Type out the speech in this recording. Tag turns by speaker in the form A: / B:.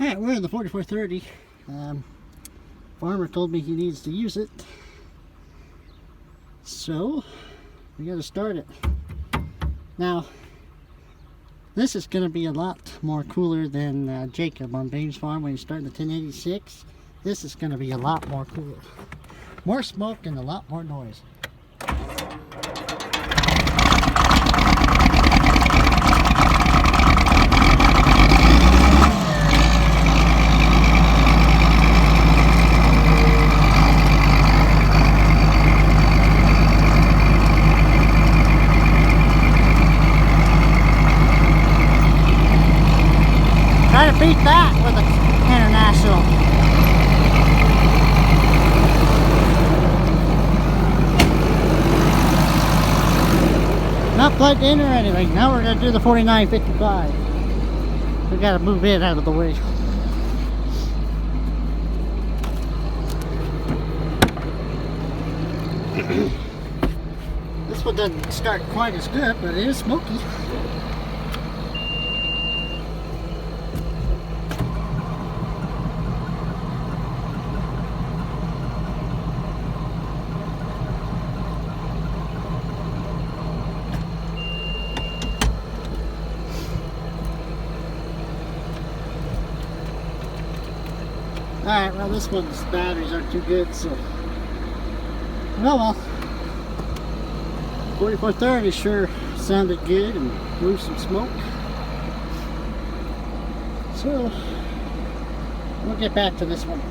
A: Alright, we're in the 4430. Farmer told me he needs to use it. So, we gotta start it. Now, this is gonna be a lot more cooler than Jacob on Baines Farm when he's starting the 1086. This is gonna be a lot more cooler. More smoke and a lot more noise. Try to beat that with an International. Not plugged in or anything. Now we're going to do the 4955. We got to move it out of the way. This one doesn't start quite as good, but it is smoky. Alright, well this one's batteries aren't too good, so oh well. 4430 sure sounded good and blew some smoke. So we'll get back to this one.